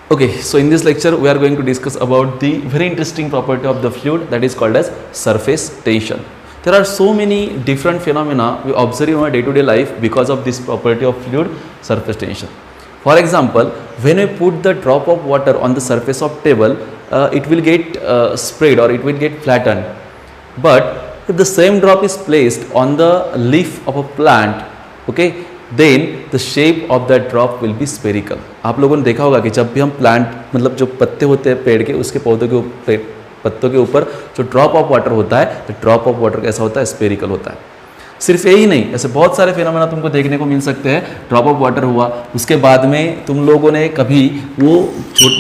Okay, so in this lecture we are going to discuss about the very interesting property of the fluid that is called as surface tension. There are so many different phenomena we observe in our day-to-day life because of this property of fluid surface tension. For example, when we put the drop of water on the surface of table, it will get spread or it will get flattened. But if the same drop is placed on the leaf of a plant, okay, then the shape of that drop will be spherical. आप लोगों ने देखा होगा कि जब भी हम plant मतलब जो पत्ते होते हैं पेड़ के उसके पौधों के पत्तों के ऊपर जो ड्रॉप ऑफ वाटर होता है तो ड्रॉप ऑफ वाटर कैसा होता है, स्फेरिकल होता है. सिर्फ यही नहीं, ऐसे बहुत सारे फिनोमेना तुमको देखने को मिल सकते हैं. ड्रॉप ऑफ वाटर हुआ, उसके बाद में तुम लोगों ने कभी वो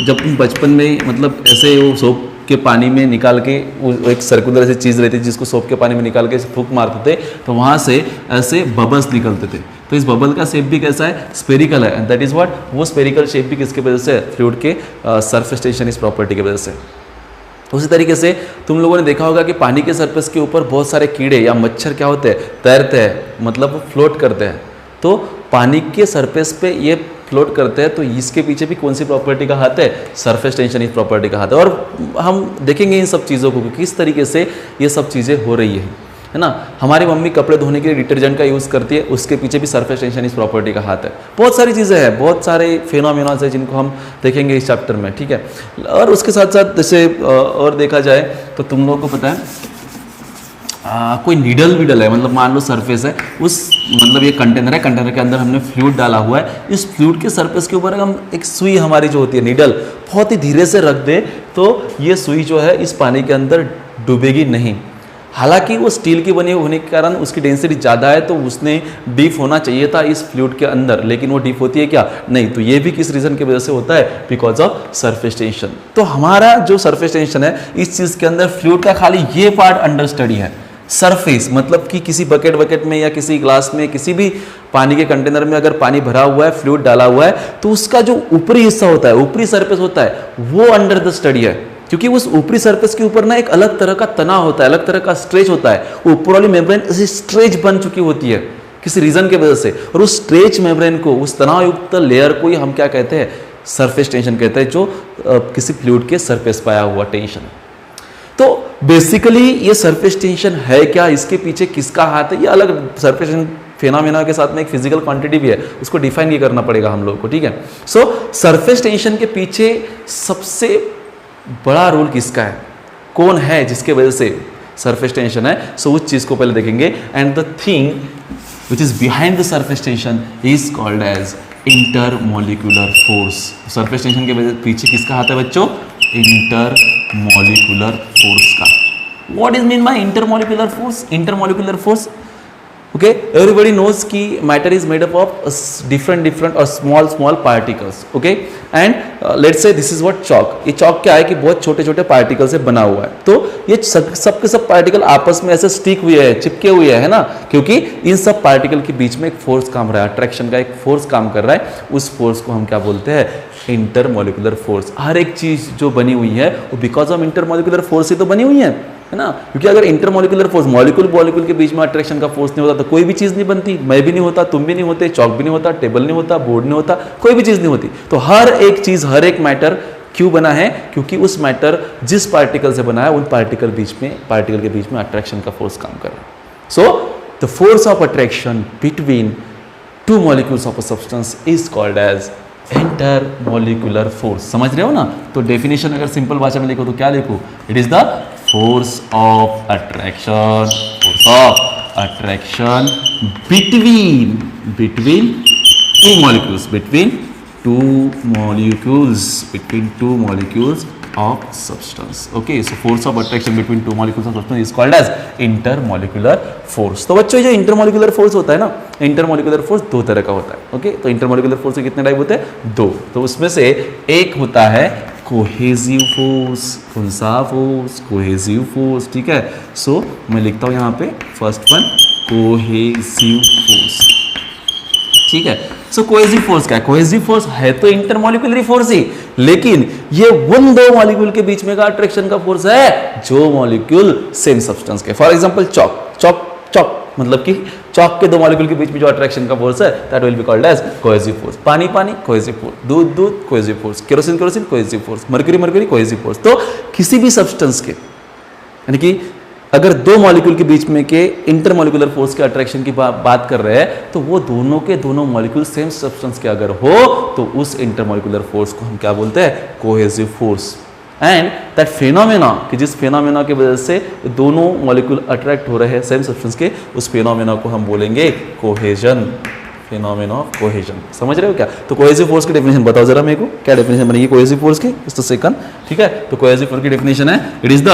जब तुम बचपन में मतलब ऐसे वो सोप के पानी में निकाल के वो एक सर्कुलर ऐसी चीज़ रहती है जिसको सोप के पानी में निकाल के फूंक मारते थे तो वहाँ से ऐसे बबल्स निकलते थे. तो इस बबल का शेप भी कैसा है, स्फेरिकल है. एंड दैट इज व्हाट, वो स्फेरिकल शेप भी किसके वजह से, फ्लूइड के सरफेस टेंशन इस प्रॉपर्टी की वजह से. उसी तरीके से तुम लोगों ने देखा होगा कि पानी के सरफेस के ऊपर बहुत सारे कीड़े या मच्छर क्या होते हैं, तैरते हैं, मतलब फ्लोट करते हैं. तो पानी के सरफेस पे ये फ्लोट करते हैं तो इसके पीछे भी कौन सी प्रॉपर्टी का हाथ है, सरफेस टेंशन इस प्रॉपर्टी का हाथ है. और हम देखेंगे इन सब चीज़ों को किस तरीके से ये सब चीज़ें हो रही है ना. हमारी मम्मी कपड़े धोने के लिए डिटर्जेंट का यूज़ करती है, उसके पीछे भी सरफेस टेंशन इस प्रॉपर्टी का हाथ है. बहुत सारी चीज़ें हैं, बहुत सारे फिनोमेना है जिनको हम देखेंगे इस चैप्टर में, ठीक है. और उसके साथ साथ जैसे और देखा जाए तो तुम लोगों को पता है कोई नीडल विडल है, मतलब मान लो सरफेस है, उस मतलब ये कंटेनर है, कंटेनर के अंदर हमने फ्लूइड डाला हुआ है. इस फ्लूइड के सरफेस के ऊपर हम एक सुई हमारी जो होती है नीडल बहुत ही धीरे से रख दे तो ये सुई जो है इस पानी के अंदर डूबेगी नहीं. हालांकि वो स्टील की बनी होने के कारण उसकी डेंसिटी ज़्यादा है तो उसने डीप होना चाहिए था इस फ्लूइड के अंदर, लेकिन वो डीप होती है क्या, नहीं. तो ये भी किस रीज़न की वजह से होता है, बिकॉज ऑफ सरफेस टेंशन. तो हमारा जो सरफेस टेंशन है इस चीज़ के अंदर फ्लूइड का खाली ये पार्ट अंडर स्टडी है. सरफेस मतलब कि किसी बकेट में या किसी ग्लास में किसी भी पानी के कंटेनर में अगर पानी भरा हुआ है, फ्लूइड डाला हुआ है, तो उसका जो ऊपरी हिस्सा होता है, ऊपरी सरफेस होता है, वो अंडर द स्टडी है. क्योंकि उस ऊपरी सरफेस के ऊपर ना एक अलग तरह का तनाव होता है, अलग तरह का स्ट्रेच होता है. ऊपर वाली मेम्ब्रेन ऐसी स्ट्रेच बन चुकी होती है किसी रीजन के वजह से, और उस स्ट्रेच मेम्ब्रेन को, उस तनाव युक्त लेयर को ही हम क्या कहते हैं, सरफेस टेंशन कहते हैं, जो किसी फ्लूइड के सरफेस पर आया हुआ टेंशन. तो बेसिकली ये सरफेस टेंशन है क्या, इसके पीछे किसका हाथ है, ये अलग सरफेस फेनामेना के साथ में एक फिजिकल क्वांटिटी भी है, उसको डिफाइन ये करना पड़ेगा हम लोग को, ठीक है. सो सरफेस टेंशन के पीछे सबसे बड़ा रोल किसका है, कौन है जिसके वजह से सरफेस टेंशन है. सो उस चीज को पहले देखेंगे. And the thing which is behind the surface tension is called as intermolecular force. Surface tension के पीछे किसका हाथ है बच्चों, इंटरमोलिकुलर फोर्स का. What is mean by intermolecular force, intermolecular force, okay, everybody knows कि matter is made up of different or small particles, okay, and let's say this is what chalk. ये chalk क्या है कि बहुत छोटे छोटे particle से बना हुआ है. तो ये सब के सब पार्टिकल आपस में ऐसे स्टिक हुए हैं, चिपके हुए हैं, है ना, क्योंकि इन सब पार्टिकल के बीच में एक फोर्स काम रहा है, अट्रैक्शन का एक फोर्स काम कर रहा है. उस फोर्स को हम क्या बोलते हैं, इंटरमोलिकुलर फोर्स. हर एक चीज जो बनी हुई है वो बिकॉज ऑफ इंटरमोलिकुलर फोर्स ही तो बनी हुई है ना. क्योंकि अगर इंटरमोलिकुलर फोर्स, मॉलिक्यूल के बीच में अट्रैक्शन का फोर्स नहीं होता तो कोई भी चीज़ नहीं बनती. मैं भी नहीं होता, तुम भी नहीं होते, चौक भी नहीं होता, टेबल नहीं होता, बोर्ड नहीं होता, कोई भी चीज़ नहीं होती. तो हर एक चीज़, हर एक मैटर क्यों बना है, क्योंकि उस मैटर जिस पार्टिकल से बना है उन पार्टिकल के बीच में अट्रैक्शन का फोर्स काम कर रहा है. So the force of attraction between two molecules of a substance is called as intermolecular force. समझ रहे हो ना. तो डेफिनेशन अगर सिंपल भाषा में लिखो तो क्या लिखो, it is the force of attraction between two molecules of substance. Okay, so force of attraction between two molecules of substance is called as intermolecular force. तो बच्चों जो intermolecular force होता है ना, intermolecular force दो तरह का होता है. ओके, तो intermolecular force के कितने टाइप होते हैं, दो. तो उसमें से एक होता है कोहेसिव फोर्स. कौन सा फोर्स, कोहेसिव फोर्स, ठीक है. सो मैं लिखता हूं यहां पे फर्स्ट वन, कोहेसिव फोर्स, ठीक है. सो कोहेसिव फोर्स क्या है, कोहेसिव फोर्स है तो इंटरमोलिकुलर फोर्स ही, लेकिन ये उन दो मॉलिक्यूल के बीच में का अट्रैक्शन का फोर्स है जो मॉलिक्यूल सेम सब्सटेंस के. फॉर एग्जांपल चॉक मतलब कि चॉक के दो मॉलिक्यूल के बीच में जो अट्रैक्शन का फोर्स है that will be called as cohesive force. पानी पानी कोहेसिव फोर्स, दूध दूध cohesive force, kerosene kerosene cohesive force, mercury mercury cohesive force. तो किसी भी सब्सटेंस के यानी कि अगर दो मॉलिक्यूल के बीच में के इंटरमॉलिक्यूलर फोर्स के अट्रैक्शन की बात कर रहे हैं तो वो दोनों के दोनों मॉलिक्यूल सेम सब्सटेंस के अगर हो तो उस इंटरमॉलिक्यूलर फोर्स को हम क्या बोलते हैं? Cohesive force. And that phenomena कि जिस फिनोमेना की वजह से दोनों मॉलिक्यूल अट्रैक्ट हो रहे हैं सेम सब्सटेंस के, उस फिनोमेना को हम बोलेंगे कोहेजन, फिनोमेना ऑफ कोहेजन। समझ रहे हो क्या? तो कोहेसिव फोर्स की डेफिनेशन बताओ जरा मेरे को, क्या डेफिनेशन बनेगी कोहेसिव फोर्स की? इस सेकंड, ठीक है। तो कोहेसिव फोर्स की डेफिनेशन है it is the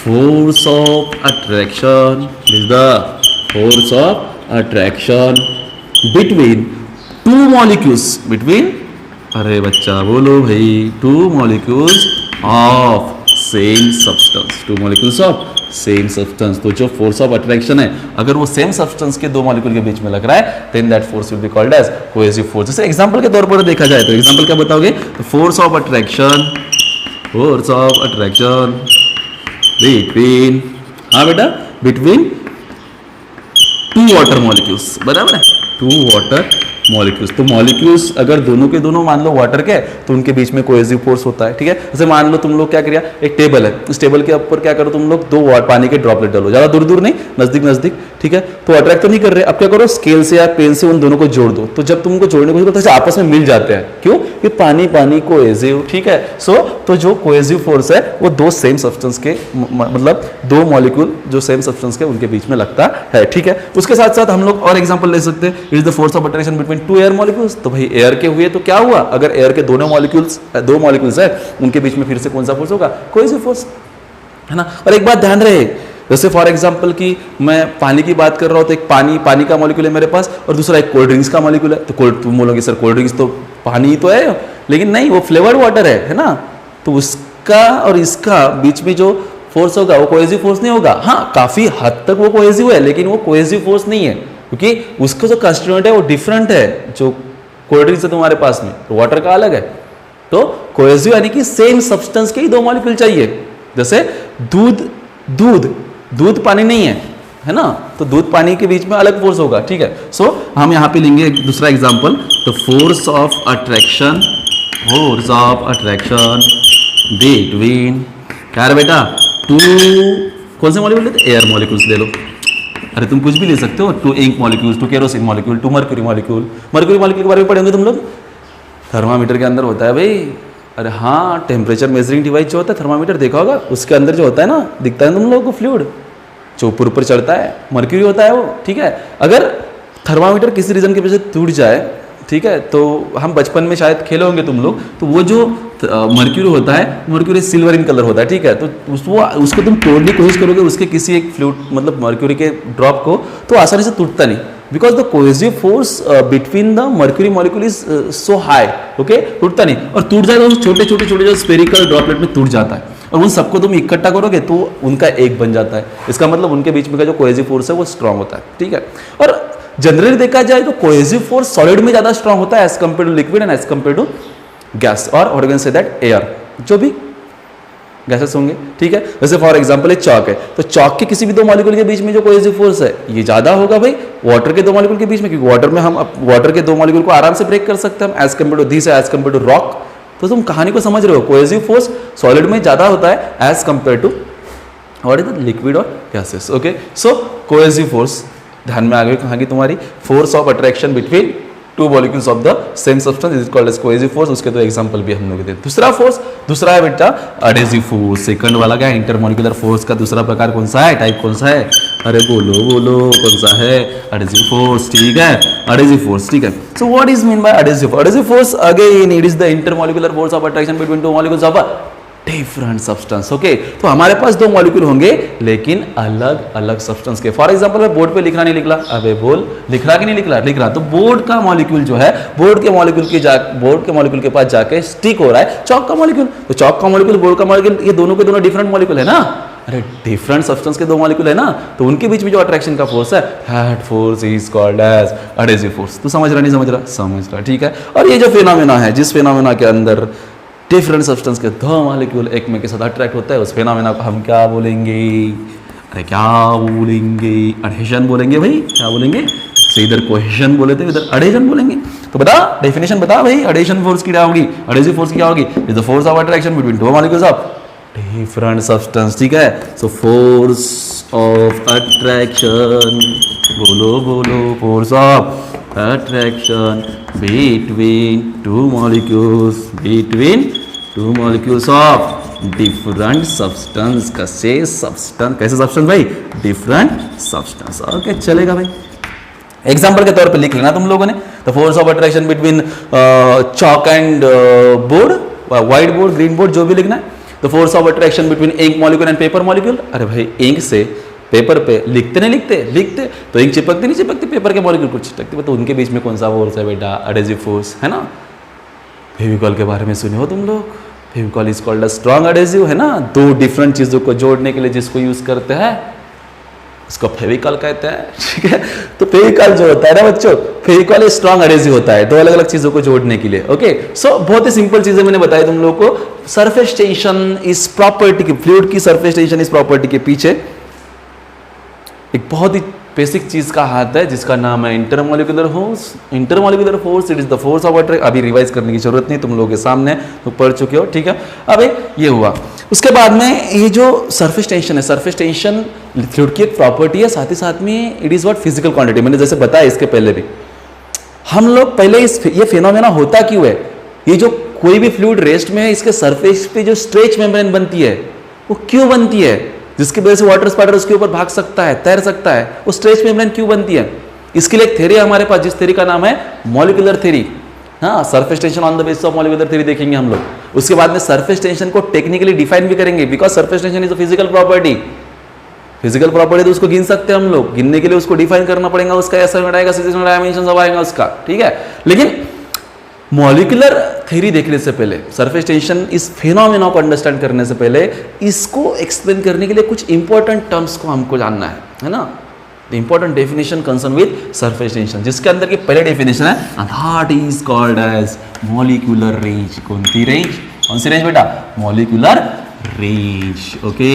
force of attraction, it is the force of attraction between two molecules, between, अरे बच्चा बोलो भाई, to molecules of same substance, to molecules of same substance. तो जो फोर्स ऑफ अट्रैक्शन है अगर वो सेम सब्सटेंस के दो मॉलिक्यूल के बीच में लग रहा है then that force will be called as cohesive force. जैसे एग्जांपल के तौर पर देखा जाए तो एग्जांपल क्या बताओगे? तो फोर्स ऑफ अट्रैक्शन बिटवीन, हाँ बेटा, बिटवीन टू वाटर मॉलिक्यूल्स, बराबर है, टू वाटर मॉलिक्यूल्स। तो मॉलिक्यूल्स अगर दोनों के दोनों मान लो वाटर के तो उनके बीच में कोहेसिव फोर्स होता है, ठीक है। जैसे मान लो तुम लोग क्या करिए, एक टेबल है, उस टेबल के ऊपर क्या करो तुम लोग, दो पानी के ड्रॉपलेट डालो, ज्यादा दूर दूर नहीं, नजदीक नजदीक, ठीक है। तो अट्रैक्ट तो नहीं कर रहे, अब क्या करो, स्केल से या पेन से उन दोनों को जोड़ दो। तो जब तुमको जोड़ने को तो आपस में मिल जाते हैं, क्यों? कि पानी पानी कोहेसिव, ठीक है। सो तो जो कोहेसिव फोर्स है वो दो सेम सब्सटेंस के मतलब दो मॉलिक्यूल जो सेम सब्सटेंस के उनके बीच में लगता है, ठीक है। उसके साथ साथ हम लोग और एग्जांपल ले सकते हैं, it is the force of attraction between to air molecules. तो भाई एयर के हुए तो क्या हुआ, अगर एयर के दोनों मॉलिक्यूल्स दो मॉलिक्यूल्स है उनके बीच में फिर से कौन सा फोर्स होगा? कोहेसिव फोर्स, है ना। और एक बात ध्यान रहे, जैसे फॉर एग्जांपल कि मैं पानी की बात कर रहा हूं तो एक पानी का मॉलिक्यूल है मेरे पास और दूसरा एक कोल्ड ड्रिंक्स का मॉलिक्यूल है। तो तुम बोलोगे सर कोल्ड ड्रिंक्स तो पानी ही तो है, लेकिन नहीं, वो फ्लेवर्ड वाटर है ना। तो उसका और इसका बीच में जो फोर्स होगा वो कोहेसिव फोर्स नहीं होगा। हाँ, काफी हद तक वो कोहेसिव है लेकिन वो कोहेसिव फोर्स नहीं है, क्योंकि उसका जो कंस्टिट्यूएंट है वो डिफरेंट है। जो कोल्ड ड्रिंक्स है तुम्हारे पास में तो वाटर का अलग है। तो कोहेसिव यानी कि सेम सब्सटेंस के ही दो मॉलिक्यूल चाहिए। जैसे दूध पानी नहीं है ना, तो दूध पानी के बीच में अलग फोर्स होगा, ठीक है। सो हम यहां पे लेंगे एक दूसरा एग्जांपल, तो फोर्स ऑफ अट्रैक्शन बिटवीन, क्या है बेटा, टू, कौन से मॉलिक्यूल लेते? एयर मॉलिक्यूल्स ले लो। अरे तुम कुछ भी ले सकते हो, two ink molecules, two kerosene molecule, two mercury molecule. Mercury molecule के बारे में पढ़ेंगे तुम लोग, थर्मामीटर के अंदर होता है भाई। अरे हाँ, टेम्परेचर मेजरिंग डिवाइस जो होता है थर्मामीटर, देखा होगा, उसके अंदर जो होता है ना, दिखता है तुम लोगों को फ्लूइड जो ऊपर ऊपर चढ़ता है, मर्क्यूरी होता है वो, ठीक है। अगर थर्मामीटर किसी रीजन की वजह से टूट जाए, ठीक है, तो हम बचपन में शायद खेले होंगे तुम लोग, तो वो जो मर्क्यूरी होता है, मर्क्यूरी सिल्वर इन कलर होता है, ठीक है। तो उसको तुम तोड़ने की कोशिश करोगे उसके किसी एक फ्लूइड मतलब मर्क्यूरी के ड्रॉप को, तो आसानी से टूटता नहीं, because the cohesive force between the mercury molecule is so high, okay, टूटता नहीं। और टूट जाए तो छोटे छोटे छोटे जो स्फेरिकल ड्रॉपलेट में टूट जाता है, और उन सबको तुम इकट्ठा करोगे तो उनका एक बन जाता है। इसका मतलब उनके बीच में का जो कोहेसिव फोर्स है वो स्ट्रांग होता है, ठीक है। और जनरली देखा जाए तो कोहेसिव फोर्स सॉलिड में ज्यादा स्ट्रांग होता है as compare to liquid and as compare to gas, और what you can say that air, जो भी गैसेस होंगे, ठीक है। जैसे फॉर एग्जांपल एक चॉक है, तो चॉक के किसी भी दो मॉलिक्यूल के बीच में जो कोहेसिव फोर्स है ये ज्यादा होगा भाई वाटर के दो मॉलिक्यूल के बीच में, क्योंकि वाटर में हम वाटर के दो मॉलिक्यूल को आराम से ब्रेक कर सकते हैं as compare to this, as compare to rock. तो तुम कहानी को समझ रहे हो, कोहेसिव फोर्स सॉलिड में ज्यादा होता है as compare to what is the liquid और gases, okay. So cohesive force ध्यान में आ गई कहाँ की तुम्हारी, force of attraction between two molecules of the same substance is called as cohesive force. उसके तो एग्जांपल भी हम लोग देते हैं। दूसरा फोर्स, दूसरा है बेटा एडहेसिव फोर्स। सेकंड वाला क्या है, इंटरमॉलिक्यूलर फोर्स का दूसरा प्रकार कौन सा है, टाइप कौन सा है, अरे बोलो कौन सा है, एडहेसिव फोर्स, ठीक है, एडहेसिव फोर्स, ठीक है। So what is mean bye adhesive? Adhesive force again it is the intermolecular force of attraction between two molecules of a different substance, okay. तो हमारे पास दो मॉलिक्यूल होंगे लेकिन अलग अलग सब्सटेंस के। फॉर एग्जांपल मैं बोर्ड पे लिखना नहीं लिख रहा, अबे बोल, लिख रहा कि नहीं लिख रहा, लिख रहा। तो बोर्ड का मॉलिक्यूल जो है बोर्ड के मॉलिक्यूल के पास जाके स्टिक हो रहा है चॉक का मॉलिक्यूल। तो चॉक का मॉलिक्यूल, बोर्ड का मॉलिक्यूल, ये दोनों के दोनों डिफरेंट मॉलिक्यूल है ना। अरे डिफरेंट सब्सटेंस के दो मॉलिक्यूल है ना, तो उनके बीच में जो अट्रैक्शन का फोर्स है that force is called as adhesive force. तू समझ रहा नहीं समझ रहा, समझ रहा, ठीक है। और ये जो फिनोमेना है, जिस फिनोमेना के अंदर डिफरेंट सब्सटेंस के दो मॉलिक्यूल एक में के साथ अट्रैक्ट होता है, उस फिनोमेना को हम क्या बोलेंगे, अरे क्या बोलेंगे, अडहेशन बोलेंगे भाई, क्या बोलेंगे, से इधर कोहेशन बोले थे, इधर अडहेशन बोलेंगे। तो बता, डेफिनेशन बता भाई, अडहेशन फोर्स की क्या होगी, अडहेसिव फोर्स की क्या होगी, is the force of attraction between two molecules of different substance, ठीक है। सो फोर्स ऑफ अट्रैक्शन, बोलो बोलो, force of attraction between two molecules of different substance. कैसे सब्सटेंस भाई, डिफरेंट सब्सटेंस। ओके चलेगा भाई, एग्जाम्पल के तौर पे लिख लेना तुम लोगों ने। The force of attraction between chalk and board, white board, green board, जो भी लिखना है। The force of attraction between ink molecule and paper molecule. अरे भाई इंक से पेपर पे लिखते तो इंक चिपकती नहीं चिपकती, पेपर के मॉलिक्यूल को चिपकती, तो उनके बीच में कौन सा फोर्स है बेटा, एडहेसिव फोर्स है ना। फेविकॉल के बारे में सुने हो तुम लोग, Fevicol is called a strong adhesive, है ना। दो डिफरेंट चीजों को जोड़ने के लिए जिसको यूज करते हैं उसको फेविकॉल कहते हैं, ठीक है। तो फेविकॉल जो होता है ना बच्चों, फेविकॉल स्ट्रॉन्ग एडहेसिव होता है दो अलग अलग चीजों को जोड़ने के लिए। ओके सो बहुत ही सिंपल चीजें मैंने बताई तुम लोगों को। सरफेस टेंशन इस प्रॉपर्टी की, फ्लूइड की सरफेस टेंशन इस प्रॉपर्टी के पीछे एक बहुत ही बेसिक चीज का हाथ है जिसका नाम है intermolecular force. Intermolecular force it is the force of attraction. अभी रिवाइज करने की जरूरत नहीं, तुम लोगों के सामने तो पढ़ चुके हो, ठीक है। अब ये हुआ, उसके बाद में ये जो सरफेस टेंशन है, सरफेस टेंशन फ्लूइड की एक प्रॉपर्टी है, साथ ही साथ में it is what physical quantity. मैंने जैसे बताया इसके पहले भी, हम लोग पहले ये फिनोमेना होता क्यों है, ये जो कोई भी फ्लूइड रेस्ट में है इसके सरफेस पे जो स्ट्रेच मेम्ब्रेन बनती है वो क्यों बनती है, जिसकी वजह से वाटर स्पाइडर उसके ऊपर भाग सकता है, तैर सकता है, वो स्ट्रेच मेम्ब्रेन क्यों बनती है। इसके लिए एक थ्योरी है हमारे पास, जिस थ्योरी का नाम है मॉलिक्यूलर थ्योरी। हाँ, surface tension on the basis of molecular theory देखेंगे हम लोग। उसके बाद में सरफेस टेंशन को टेक्निकली डिफाइन भी करेंगे, because surface tension is a physical property. Physical property तो उसको गिन सकते हैं हम लोग, गिनने के लिए उसको डिफाइन करना पड़ेगा, उसका ऐसा आएगा, सिचुएशनल डायमेंशन सब आएगा उसका, ठीक है। लेकिन मॉलिक्यूलर थ्योरी देखने से पहले, सरफेस टेंशन इस फिनोमेना को अंडरस्टैंड करने से पहले, इसको एक्सप्लेन करने के लिए कुछ इंपॉर्टेंट टर्म्स को हमको जानना है ना। Important definition concern with surface tension, जिसके अंदर की पहले डेफिनेशन है that is called as molecular range. कौन सी रेंज बेटा, molecular range. Okay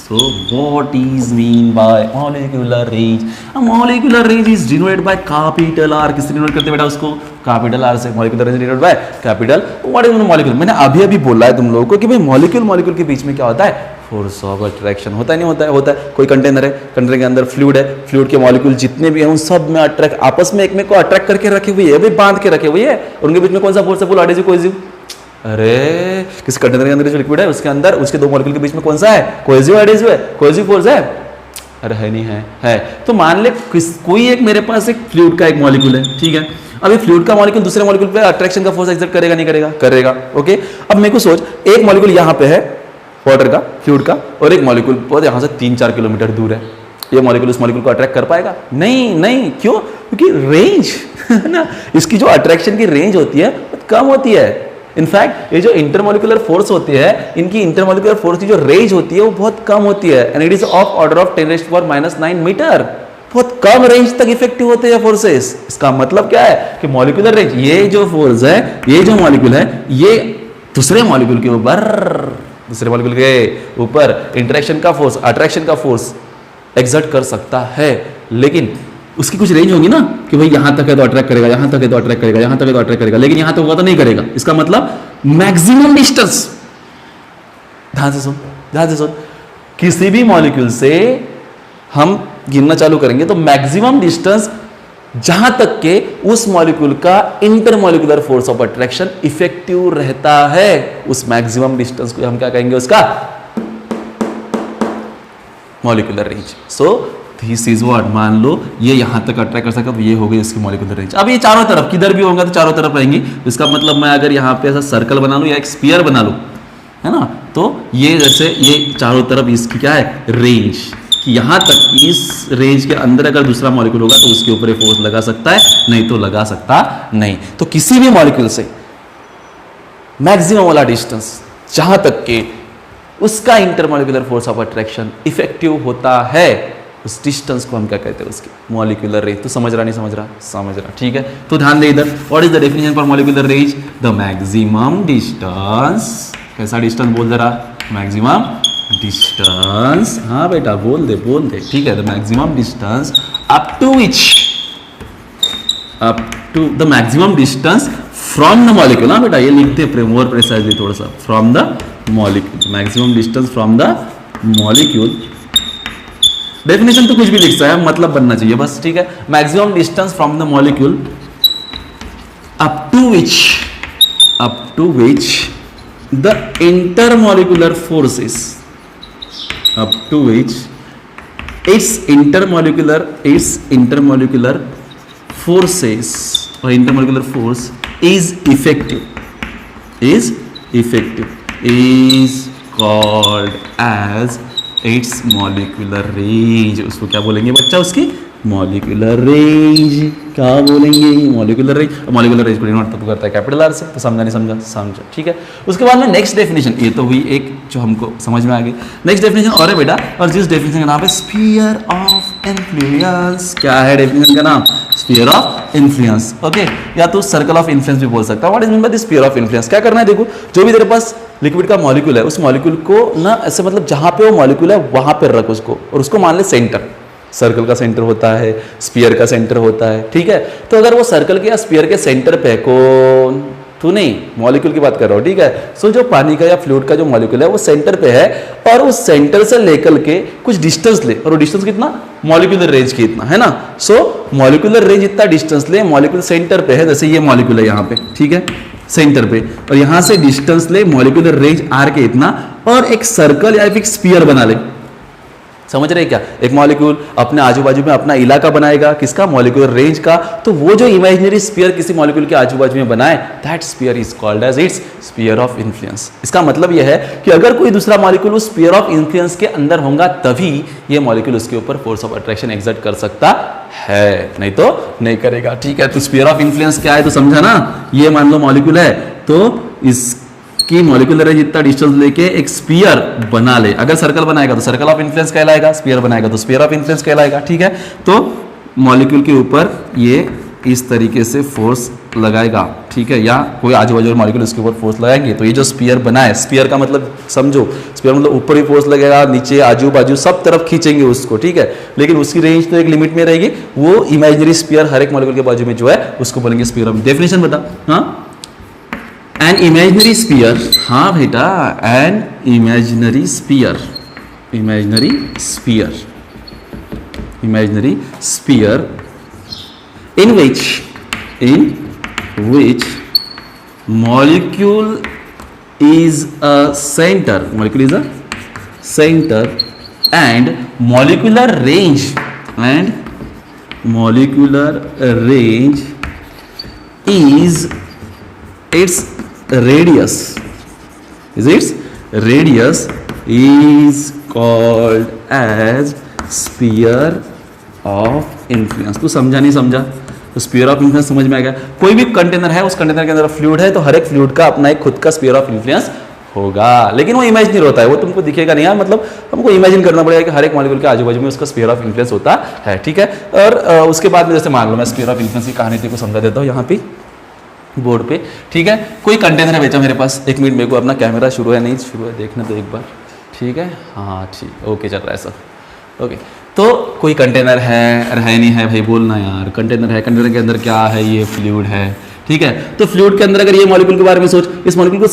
so what is mean by molecular range? A molecular range is denoted by capital R। किससे denote करते हैं बेटा उसको, कैपिटल R से। molecular range denoted by capital what is molecule। मैंने अभी बोला है तुम लोगों को कि भाई मॉलिक्यूल के बीच में क्या होता है, फोर्स ऑफ अट्रैक्शन होता है, नहीं होता है, होता है। कोई कंटेनर है, कंटेनर के अंदर फ्लूइड है, फ्लूइड के मॉलिक्यूल जितने भी हैं उन सब में अट्रैक्ट, आपस में एक में को अट्रैक्ट करके रखे हुए है, बांध के रखे हुए है। उनके बीच में कौन सा फोर्स है, फुल एडहेसिव कोहेसिव। अरे किस कंटेनर के अंदर जो लिक्विड है उसके अंदर उसके दो मॉलिक्यूल के बीच में कौन सा है, कोहेसिव एडहेसिव है, कोहेसिव फोर्स है। अरे है नहीं है तो मान ले कोई एक मेरे पास एक फ्लूइड का एक मॉलिक्यूल है, ठीक है। अब ये फ्लूइड का मॉलिक्यूल दूसरे मॉलिक्यूल पे अट्रैक्शन का फोर्स एक्सर्ट करेगा नहीं करेगा, करेगा। ओके अब मेरे को सोच, एक मॉलिक्यूल यहाँ पे है वाटर का, फ्लूइड का, और एक मॉलिक्यूल बहुत यहाँ से 3-4 किलोमीटर दूर है। ये मॉलिक्यूल उस मॉलिक्यूल को अट्रैक्ट कर पाएगा? नहीं क्यों, क्योंकि रेंज ना, इसकी जो अट्रैक्शन की रेंज होती है बहुत कम होती है। इनफैक्ट ये जो इंटरमॉलिक्यूलर फोर्स होती है, इनकी इंटरमॉलिक्यूलर फोर्स की जो रेंज होती है वो बहुत कम होती है, and it is of order of 10⁻⁹ metre. बहुत कम रेंज तक इफेक्टिव होते हैं फोर्सेस। इसका मतलब क्या है कि मॉलिक्यूलर रेंज, ये जो फोर्स है, ये जो मॉलिक्यूल है, ये दूसरे मॉलिक्यूल के ऊपर इंटरेक्शन का फोर्स, अट्रैक्शन का फोर्स एक्सर्ट कर सकता है, लेकिन उसकी कुछ रेंज होगी ना कि भाई यहां तक है तो अट्रैक्ट करेगा, यहां तक है तो अट्रैक्ट करेगा, यहां तक है तो अट्रैक्ट करेगा, लेकिन यहां तक होगा तो नहीं करेगा। इसका मतलब मैक्सिमम डिस्टेंस, ध्यान से सुन, किसी भी मॉलिक्यूल से हम गिनना चालू करेंगे तो मैक्सिमम डिस्टेंस जहां तक के उस मॉलिक्यूल का intermolecular force of attraction effective रहता है, उस मैक्सिमम डिस्टेंस को हम क्या कहेंगे, उसका molecular range. So this is what, मान लो ये यहां तक अट्रैक्ट कर सकता तो ये हो गई इसकी मॉलिक्यूलर रेंज। अब ये चारों तरफ किधर भी होगा तो चारों तरफ रहेंगी, इसका मतलब मैं अगर यहां पे ऐसा सर्कल बना लूं या एक स्फीयर बना लूं, है ना, तो ये जैसे ये चारों तरफ इसकी क्या है, रेंज, कि यहां तक इस रेंज के अंदर अगर दूसरा मॉलिक्यूल होगा तो उसके ऊपर फोर्स लगा सकता है, नहीं तो लगा सकता नहीं। तो किसी भी मॉलिक्यूल से मैक्सिमम वाला डिस्टेंस जहां तक के उसका intermolecular force of attraction effective होता है, उस डिस्टेंस को हम क्या कहते हैं, उसकी मॉलिक्यूलर रेंज। तो समझ रहा नहीं समझ रहा, समझ रहा, ठीक है। तो ध्यान दे इधर, what is the definition for molecular range, the maximum distance, कैसा डिस्टेंस बोल जरा, मैक्सिमम डिस्टेंस, हाँ बेटा बोल दे, ठीक है, the maximum distance up to the maximum distance from the molecule. हाँ बेटा ये लिखते हैं मोर प्रिसाइजली थोड़ा सा, from the molecule, maximum distance from the molecule. Definition तो कुछ भी लिख सकता है, मतलब बनना चाहिए बस, ठीक है। Maximum distance from the molecule up to which the intermolecular forces, up to which its intermolecular forces or intermolecular force is called as its molecular range। उसको क्या बोलेंगे बच्चा, उसकी मॉलिक्यूलर रेंज। क्या बोलेंगे? Molecular range. मॉलिक्यूलर रेंज को denote तब करता है कैपिटल आर से, तो समझा नहीं समझा, ठीक है। उसके बाद में नेक्स्ट डेफिनेशन, ये तो हुई एक जो हमको समझ में आ गई। नेक्स्ट डेफिनेशन और है बेटा, और जिस डेफिनेशन का नाम है स्फीयर ऑफ इन्फ्लुएंस। क्या है डेफिनेशन का नाम? स्फीयर ऑफ इन्फ्लुएंस, ओके, या तो सर्कल ऑफ इन्फ्लुएंस भी बोल सकता है। What is mean by the sphere of influence? क्या करना है, देखो जो भी तेरे पास लिक्विड का मॉलिक्यूल है, उस मॉलिक्यूल को ना ऐसे मतलब जहां पे वो मॉलिक्यूल है वहां पर रख उसको, और उसको मान ले सेंटर। सर्कल का सेंटर होता है, स्फीयर का सेंटर होता है, ठीक है। तो अगर वो सर्कल के या स्फीयर के सेंटर पे कौन, तू नहीं, मॉलिक्यूल की बात कर रहा हूं, ठीक है। सो जो पानी का या फ्लूइड का जो मॉलिक्यूल है वो सेंटर पे है, और उस सेंटर से लेकर के कुछ डिस्टेंस ले, और वो डिस्टेंस कितना? मॉलिक्यूलर रेंज की इतना है ना। सो मॉलिक्यूलर रेंज इतना डिस्टेंस ले, मॉलिक्यूल सेंटर पे है, जैसे ये मॉलिक्यूल है यहाँ पे, ठीक है, सेंटर पे, और यहां से डिस्टेंस ले मॉलिक्यूलर रेंज आर के इतना, और एक सर्कल या एक स्फीयर बना ले। समझ रहे क्या? एक मॉलिक्यूल अपने आजू बाजू में अपना इलाका बनाएगा, किसका? मॉलिक्यूलर रेंज का। तो वो जो इमेजिनरी स्फीयर किसी मॉलिक्यूल के आजू बाजू में बनाए, that sphere is called as its sphere of influence. इसका मतलब यह है कि अगर कोई दूसरा मॉलिक्यूल उस स्फीयर ऑफ इन्फ्लुएंस के अंदर होगा, तभी ये मॉलिक्यूल उसके ऊपर फोर्स ऑफ अट्रैक्शन एक्सर्ट कर सकता है, नहीं तो नहीं करेगा, ठीक है। तो स्फीयर ऑफ इन्फ्लुएंस क्या है तो समझा ना। ये मान लो मॉलिक्यूल है, तो इस कि मॉलिक्यूलर रेंज इतना डिस्टेंस लेके एक स्फीयर बना ले। अगर सर्कल बनाएगा तो सर्कल ऑफ इन्फ्लुएंस कहलाएगा, स्फीयर बनाएगा तो स्फीयर ऑफ इन्फ्लुएंस कहलाएगा, ठीक है। तो मॉलिक्यूल के ऊपर ये इस तरीके से फोर्स लगाएगा, ठीक है, या कोई आजू बाजू मॉलिक्यूल इसके ऊपर फोर्स लगाएंगे, तो ये जो स्फीयर बना है, स्फीयर का मतलब समझो, स्फीयर मतलब ऊपर भी फोर्स लगेगा, नीचे आजू बाजू सब तरफ खींचेंगे उसको, ठीक है। लेकिन उसकी रेंज तो एक लिमिट में रहेगी। वो इमेजिनरी स्फीयर हर एक मॉलिक्यूल के बाजू में जो है उसको बोलेंगे स्फीयर ऑफ। डेफिनेशन बता, हाँ, एन इमेजिनरी स्फीयर, हाँ बेटा, an imaginary sphere, imaginary sphere in which molecule is a center, and molecular range is its radius, is called as sphere of influence। तू समझा नहीं समझा? तो स्फीयर ऑफ इन्फ्लुएंस समझ में आ गया। कोई भी कंटेनर है, उस कंटेनर के अंदर फ्लूइड है, तो हर एक फ्लूइड का अपना एक खुद का स्फीयर ऑफ इन्फ्लुएंस होगा, लेकिन वो इमेजिनरी होता है, वो तुमको दिखेगा नहीं, मतलब हमको इमेजिन करना पड़ेगा कि हर एक मॉलिक्यूल के आजू बाजू में उसका स्फीयर ऑफ इन्फ्लुएंस होता है, ठीक है। और उसके बाद में जैसे मान लो मैं स्फीयर ऑफ इन्फ्लुएंस की कहानी तेरे को समझा देता हूँ यहाँ पे बोर्ड पे, ठीक है। कोई कंटेनर है बेचा मेरे पास, एक मिनट, मेरे को अपना कैमरा शुरू है नहीं शुरू है देखना तो एक बार, ठीक है, हाँ ठीक, ओके चल रहा है सब, ओके। तो कोई कंटेनर है नहीं है भाई, बोलना यार, कंटेनर है, कंटेनर के अंदर क्या है? ये फ्लूइड है, ठीक है। तो फ्लूइड के अंदर अगर ये मॉलिक्यूल के बारे में सोच, इस मॉलिक्यूल को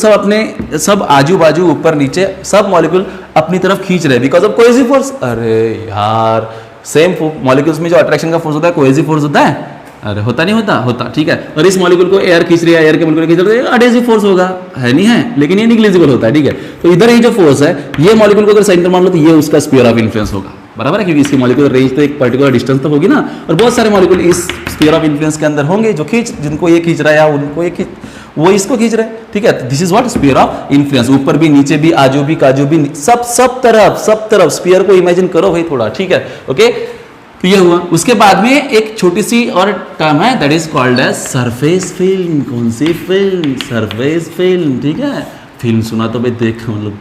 सब आजू बाजू ऊपर नीचे सब मॉलिक्यूल अपनी तरफ खींच रहे हैं बिकॉज ऑफ कोहेसिव फोर्स। अरे यार, सेम मॉलिक्यूल्स में जो अट्रैक्शन का फोर्स होता है कोहेसिव फोर्स होता है, अरे होता नहीं होता, ठीक है। और इस मॉलिक्यूल को एयर खींच रही है, एयर के मॉलिक्यूल खींच रही है, एडहेसिव फोर्स होगा, है नहीं है, लेकिन ये निग्लिजिबल होता है, ठीक है। तो इधर ही जो फोर्स है, ये मॉलिक्यूल को अगर सेंटर मान लो तो ये उसका स्फीयर ऑफ इन्फ्लुएंस होगा, बराबर है, क्योंकि इसकी मॉलिक्यूलर रेंज तो एक पर्टिकुलर डिस्टेंस तक होगी ना, और बहुत सारे मॉलिक्यूल इस स्फीयर ऑफ इन्फ्लुएंस के अंदर होंगे जो जिनको ये खींच रहा है या उनको ये वो इसको खींच रहे हैं, ठीक है। This is what sphere of influence. ऊपर भी, नीचे भी, आजू भी, काजू भी, सब तरफ स्फीयर को इमेजिन करो भाई थोड़ा, ठीक है, ओके। तो ये हुआ। उसके बाद में एक छोटी सी और टर्म है, that is called as surface film. कौन सी फिल्म? सरफेस फिल्म, ठीक है। फिल्म सुना तो भाई देख, मतलब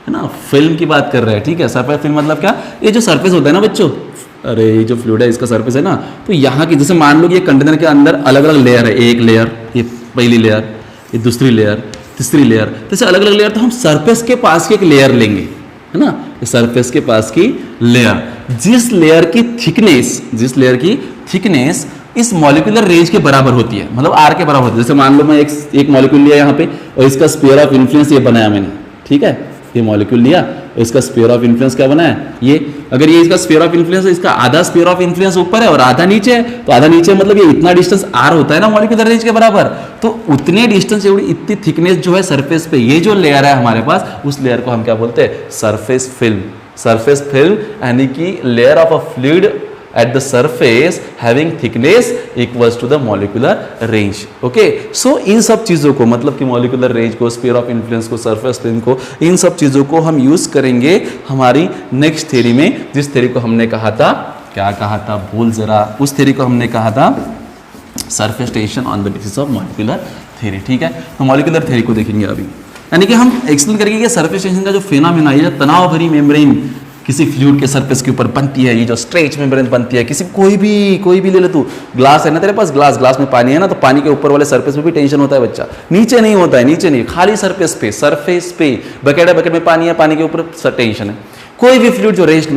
है ना, फिल्म की बात कर रहे हैं, ठीक है। सरफेस फिल्म मतलब क्या? ये जो सरफेस होता है ना बच्चों, अरे ये जो फ्लूइड है इसका सरफेस है ना, तो यहाँ की, जैसे मान लो कि ये कंटेनर के अंदर अलग अलग लेयर है, एक लेयर, ये पहली लेयर, ये दूसरी लेयर, तीसरी लेयर, जैसे अलग अलग लेयर, तो हम सरफेस के पास की एक लेयर लेंगे, है ना, सरफेस के पास की लेयर, जिस लेयर की थिकनेस इस मॉलिक्यूलर रेंज के बराबर होती है, मतलब आर के बराबर होती है। जैसे मान लो मैं एक मॉलिक्यूल लिया यहाँ पे और इसका स्फीयर ऑफ इन्फ्लुएंस ये बनाया मैंने, ठीक है, ये मॉलिक्यूल लिया और इसका स्फीयर ऑफ इन्फ्लुएंस क्या बनाया, ये अगर ये इसका स्फीयर ऑफ इन्फ्लुएंस है, इसका आधा स्फीयर ऑफ इन्फ्लुएंस ऊपर है और आधा नीचे है, तो आधा नीचे मतलब ये इतना डिस्टेंस आर होता है ना मॉलिक्यूलर रेंज के बराबर, तो उतने डिस्टेंस इतनी थिकनेस जो है सरफेस पे, ये जो लेयर है हमारे पास, उस लेयर को हम क्या बोलते हैं, सरफेस फिल्म यानी कि layer of a fluid at the surface having thickness equals to the molecular range. Okay, so इन सब चीज़ों को, मतलब कि molecular range को, sphere of influence को, surface film को, इन सब चीज़ों को हम यूज़ करेंगे हमारी नेक्स्ट थ्योरी में, जिस थ्योरी को हमने कहा था, क्या कहा था बोल जरा, उस थ्योरी को हमने कहा था surface tension on the basis of molecular theory. ठीक है, तो मॉलिक्यूलर थ्योरी को देखेंगे अभी, यानी कि हम एक्सप्लेन करेंगे कि सरफेस टेंशन का जो फेनोमेना है, तनाव भरी मेम्ब्रेन किसी फ्लूइड के सरफेस के ऊपर बनती है, ये जो स्ट्रेच मेम्ब्रेन बनती है, किसी कोई भी ले ले तू, ग्लास है ना तेरे पास, ग्लास में पानी है ना, तो पानी के ऊपर वाले सरफेस पे भी टेंशन होता है बच्चा, नीचे नहीं होता है, नीचे नहीं, खाली सरफेस पे बकेट में पानी है, पानी के ऊपर टेंशन है। कोई भी फ्लूइड जो रेस्ट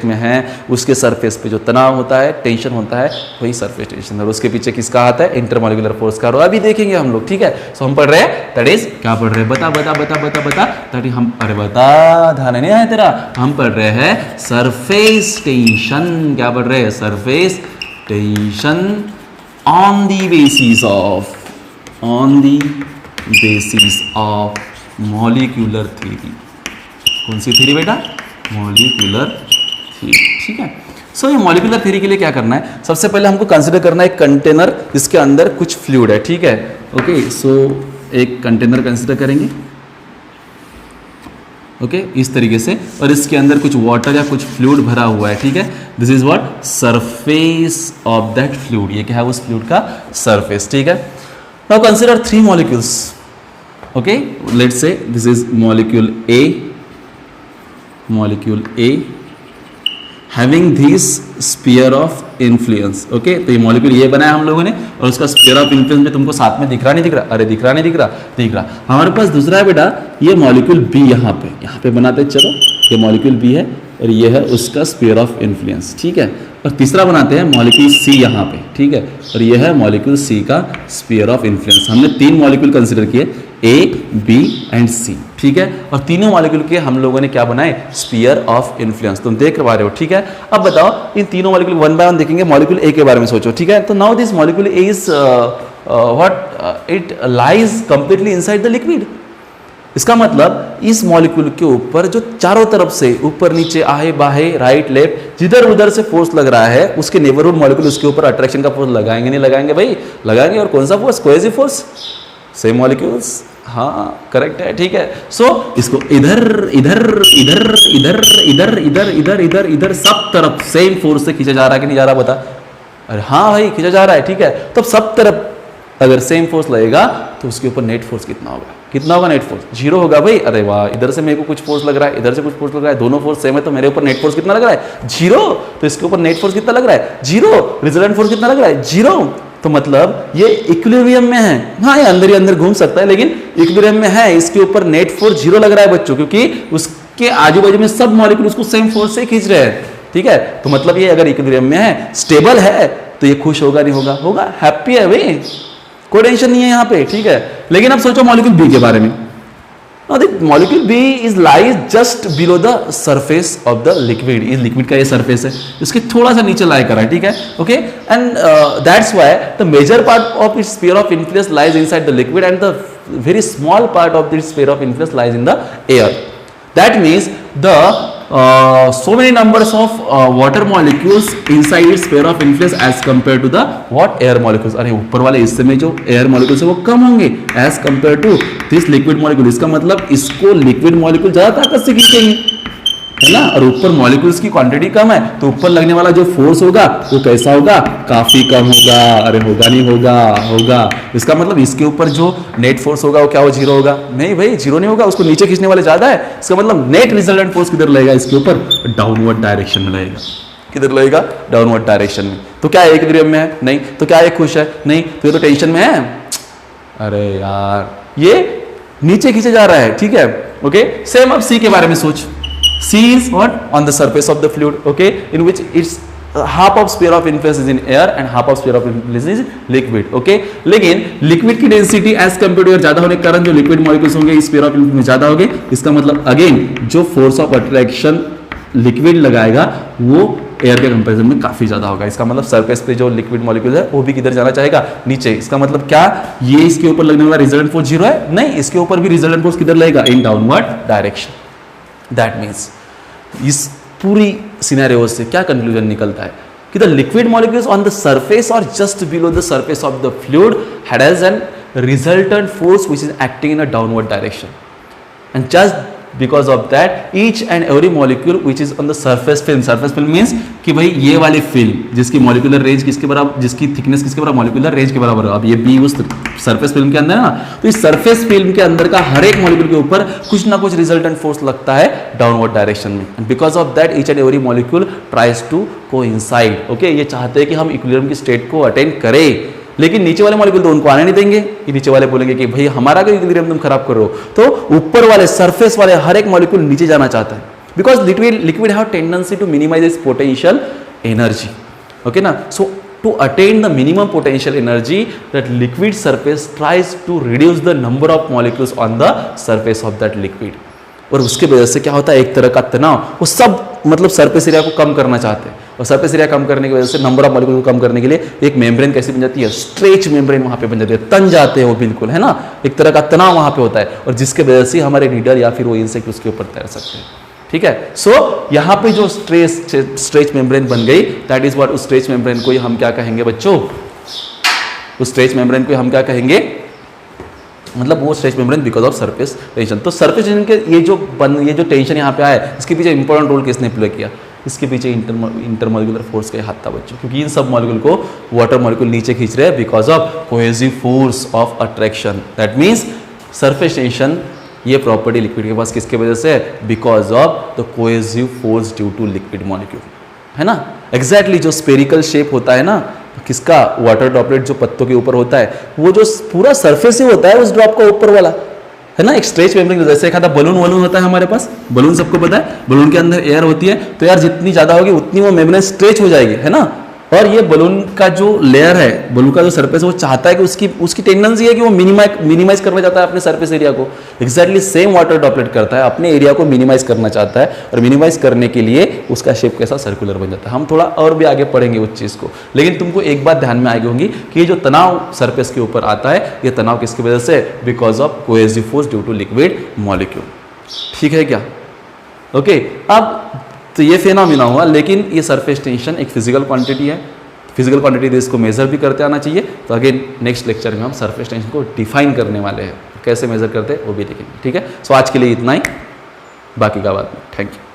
में है उसके सरफेस पे जो तनाव होता है, टेंशन होता है, वही सरफेस टेंशन है, और उसके पीछे किसका हाथ है, इंटरमॉलिक्यूलर फोर्स का। अभी देखेंगे हम लोग, ठीक है। सो हम पढ़ रहे हैं, दैट इज क्या पढ़ रहे हैं, बता दैट हम, अरे बता, ध्यान नहीं आया तेरा, हम पढ़ रहे हैं सरफेस टेंशन। क्या पढ़ रहे हैं, surface tension on the basis of molecular theory. कौन सी थ्योरी बेटा, मॉलिक्यूलर थ्योरी। ठीक है, सो ये मॉलिक्यूलर थ्योरी के लिए क्या करना है, सबसे पहले हमको कंसीडर करना है एक कंटेनर जिसके अंदर कुछ फ्लूइड है। ठीक है, ओके, सो एक कंटेनर कंसीडर करेंगे, ओके, इस तरीके से, और इसके अंदर कुछ वाटर या कुछ फ्लूइड भरा हुआ है। ठीक है, this is what, surface of that fluid, ये क्या है, उस फ्लूइड का सरफेस। ठीक है, now consider 3 molecules, okay, let's say this is molecule A having this sphere of influence. Okay, तो ये मॉलिक्यूल ये बनाया हम लोगों ने, और उसका स्फीयर ऑफ इन्फ्लुएंस में तुमको साथ में दिख रहा नहीं दिख रहा, अरे दिख रहा। हमारे पास दूसरा है बेटा, ये मॉलिक्यूल B, यहाँ पे बनाते हैं, चलो, ये मॉलिक्यूल B है और ये है उसका स्फीयर ऑफ इन्फ्लुएंस। ठीक है, और तीसरा बनाते हैं मॉलिक्यूल C यहाँ पे। ठीक है, और ये है मॉलिक्यूल C का स्फीयर ऑफ इन्फ्लुएंस। हमने 3 मॉलिक्यूल कंसीडर किए, A, B एंड C। ठीक है, और तीनों मॉलिक्यूल के हम लोगों ने क्या बनाए, स्फीयर ऑफ इन्फ्लुएंस, तुम देख पा रहे हो। ठीक है, अब बताओ इन तीनों मॉलिक्यूल वन बाय वन देखेंगे, मॉलिक्यूल A के बारे में सोचो। ठीक है, तो now this molecule A is what, it lies completely inside the liquid. इसका मतलब इस मॉलिक्यूल के ऊपर जो चारों तरफ से ऊपर नीचे आहे बाहे राइट लेफ्ट जिधर उधर से फोर्स लग रहा है, उसके नेबरहुड मॉलिक्यूल उसके ऊपर अट्रैक्शन का फोर्स लगाएंगे नहीं लगाएंगे भाई, लगाएंगे। और कौन सा force, cohesive force, same molecules, हाँ करेक्ट है। ठीक है, सो इसको इधर सब तरफ सेम फोर्स से खींचा जा रहा है कि नहीं जा रहा, बता। अरे हाँ भाई खींचा जा रहा है। ठीक है, तो सब तरफ अगर सेम फोर्स लगेगा तो उसके ऊपर नेट फोर्स कितना होगा, नेट फोर्स 0 होगा भाई। अरे वाह, इधर से मेरे को कुछ फोर्स लग रहा है, इधर से कुछ फोर्स लग रहा है, दोनों फोर्स सेम है, तो मेरे ऊपर नेट फोर्स कितना लग रहा है, 0। तो इसके ऊपर नेट फोर्स कितना लग रहा है, 0। रिजल्टेंट फोर्स कितना लग रहा है, 0। तो मतलब ये इक्विलिब्रियम में है, हाँ ये अंदर ही अंदर घूम सकता है, लेकिन इक्विलिब्रियम में है। इसके ऊपर नेट फोर्स 0 लग रहा है बच्चों, क्योंकि उसके आजू बाजू में सब मॉलिक्यूल उसको सेम फोर्स से खींच रहे हैं। ठीक है, तो मतलब ये अगर इक्विलिब्रियम में है, स्टेबल है, तो ये खुश होगा नहीं होगा, हैप्पी है भाई, कोई टेंशन नहीं है यहाँ पे। ठीक है, लेकिन अब सोचो मॉलिक्यूल बी के बारे में। Molecule B is lies just below the surface of the liquid. इस लिक्विड का ये सरफेस है, इसके थोड़ा सा नीचे लाई कर रहा है। ठीक है, okay, and that's why the major part of its sphere of influence lies inside the liquid and the very small part of this sphere of influence lies in the air. That means the so many numbers of water molecules inside its sphere of influence as compared to the what air molecules. अरे ऊपर वाले हिस्से में जो air molecules है वो कम होंगे as compared to this liquid molecule. इसका मतलब इसको liquid molecule ज्यादा ताकत से खींचेंगे, है ना, और ऊपर मॉलिक्यूल्स की क्वांटिटी कम है, तो ऊपर लगने वाला जो फोर्स होगा वो कैसा होगा, काफी कम होगा। अरे होगा नहीं होगा। इसका मतलब इसके ऊपर जो नेट फोर्स होगा वो क्या हो, 0 होगा? नहीं भाई 0 नहीं होगा, उसको नीचे खींचने वाले ज्यादा है। इसका मतलब नेट रिजल्टेंट फोर्स किधर लगेगा, इसके ऊपर डाउनवर्ड डायरेक्शन में लगेगा। किधर लगेगा, डाउनवर्ड डायरेक्शन में। तो क्या एक इक्विलिब्रियम में है, नहीं। तो क्या एक खुश है, नहीं। तो ये तो टेंशन में है। अरे यार ये नीचे खींचे जा रहा है। ठीक है, ओके सेम अब सी के बारे में सोच, see is what on the surface of the fluid, okay in which it's half of sphere of influence is in air and half of sphere of influence is liquid, okay लेकिन liquid की density as compare to air ज्यादा होने के कारण जो liquid molecules होंगे इस sphere of influence में ज्यादा होंगे, इसका मतलब अगेन जो फोर्स ऑफ अट्रैक्शन लिक्विड लगाएगा वो एयर के कंपैरिजन में काफी ज्यादा होगा। इसका मतलब सरफेस पे जो लिक्विड मॉलिक्यूल है वो भी किधर जाना चाहेगा, नीचे। इसका मतलब क्या ये इसके ऊपर लगने वाला रिजल्टेंट फोर्स 0 है? नहीं, इसके ऊपर भी रिजल्टेंट फोर्स किधर लगेगा, in downward direction. That means इस पूरी सिनेरियो से क्या कंक्लूजन निकलता है कि the liquid molecules on the surface और just below the surface of the fluid had as an resultant force which is acting in a downward direction and just because of that each and every molecule which is on the surface film means कि भाई ये वाली film जिसकी molecular range किसके बराबर, जिसकी thickness किसके बराबर, मॉलिक्यूलर रेंज के बराबर है। अब ये बी उस सरफेस फिल्म के अंदर है ना, तो इस सरफेस फिल्म के अंदर का हर एक मॉलिक्यूल के ऊपर कुछ ना कुछ रिजल्टेंट फोर्स लगता है डाउनवर्ड डायरेक्शन में and because of that each and every molecule tries to coincide, okay ये चाहते हैं कि हम इक्विलिब्रियम की स्टेट को अटेंड करें, लेकिन नीचे वाले मॉलिक्यूल तो उनको आने नहीं देंगे। कि नीचे वाले बोलेंगे कि भाई हमारा कोई इक्विलिब्रियम तुम खराब कर रहे हो, तो ऊपर वाले सरफेस वाले हर एक मॉलिक्यूल नीचे जाना चाहता है because liquid have tendency to minimize its potential energy, okay ना। So to attain the minimum potential energy that liquid surface tries to reduce the number of molecules on the surface of that liquid, और उसके वजह से क्या होता है, एक तरह का तनाव, वो सब मतलब सरफेस एरिया को कम करना चाहते हैं, और सरफेस एरिया कम करने की वजह से नंबर ऑफ मॉलिक्यूल को कम करने के लिए एक मेम्ब्रेन कैसी बन जाती है, स्ट्रेच मेम्ब्रेन वहां पे बन जाती है, तन जाते हैं वो बिल्कुल, है ना, एक तरह का तनाव वहां पे होता है, और जिसके वजह से हमारे नीडल या फिर वो इंसेक्ट उसके ऊपर तैर सकते हैं, ठीक है। सो यहाँ पे जो स्ट्रेच मेम्ब्रेन बन गई, दैट इज व्हाट, उस स्ट्रेच मेम्ब्रेन को हम क्या कहेंगे बच्चों, उस स्ट्रेच मेम्ब्रेन को हम क्या कहेंगे, मतलब वो stretch membrane because of surface tension. तो सरफेस टेंशन के ये जो टेंशन यहाँ पे आया, इसके पीछे इंपॉर्टेंट रोल किसने प्ले किया, इसके पीछे इंटरमॉलिक्यूलर फोर्स का हाथ था बच्चों, क्योंकि इन सब मॉलिक्यूल को वाटर मॉलिक्यूल नीचे खींच रहे हैं because of cohesive force of attraction. That means surface tension ये प्रॉपर्टी लिक्विड के पास किसके वजह से, because of the cohesive force due to liquid molecule, है ना। एग्जैक्टली जो स्पेरिकल शेप होता है ना किसका, वाटर ड्रॉपलेट जो पत्तों के ऊपर होता है, वो जो पूरा सरफेस ही होता है उस ड्रॉप का ऊपर वाला, है ना। एक स्ट्रेच मेम्ब्रेन, जैसे एक आता बलून होता है हमारे पास, बलून सबको पता है, बलून के अंदर एयर होती है, तो यार जितनी ज्यादा होगी उतनी वो मेम्ब्रेन स्ट्रेच हो जाएगी, है ना। और ये बलून का जो लेयर है, बलून का जो सरफेस है, वो चाहता है कि उसकी टेंडेंसी है कि वो मिनिमाइज करना चाहता है अपने सरफेस एरिया को। एग्जैक्टली सेम वाटर ड्रॉपलेट करता है, अपने एरिया को मिनिमाइज करना चाहता है, और मिनिमाइज करने के लिए उसका शेप कैसा, सर्कुलर बन जाता है। हम थोड़ा और भी आगे पढ़ेंगे उस चीज़ को, लेकिन तुमको एक बात ध्यान में आएगी होंगी कि ये जो तनाव सरफेस के ऊपर आता है, ये तनाव किसकी वजह से, because of cohesive force due to liquid molecule, ठीक है क्या, ओके। अब तो ये फेनोमेना हुआ, लेकिन ये सरफेस टेंशन एक फिजिकल क्वांटिटी है, फिजिकल क्वांटिटी इसको मेजर भी करते आना चाहिए। तो अगेन नेक्स्ट लेक्चर में हम सरफेस टेंशन को डिफाइन करने वाले हैं, कैसे मेजर करते हैं वो भी देखेंगे, ठीक है। सो आज के लिए इतना ही, बाकी का बात में, थैंक यू।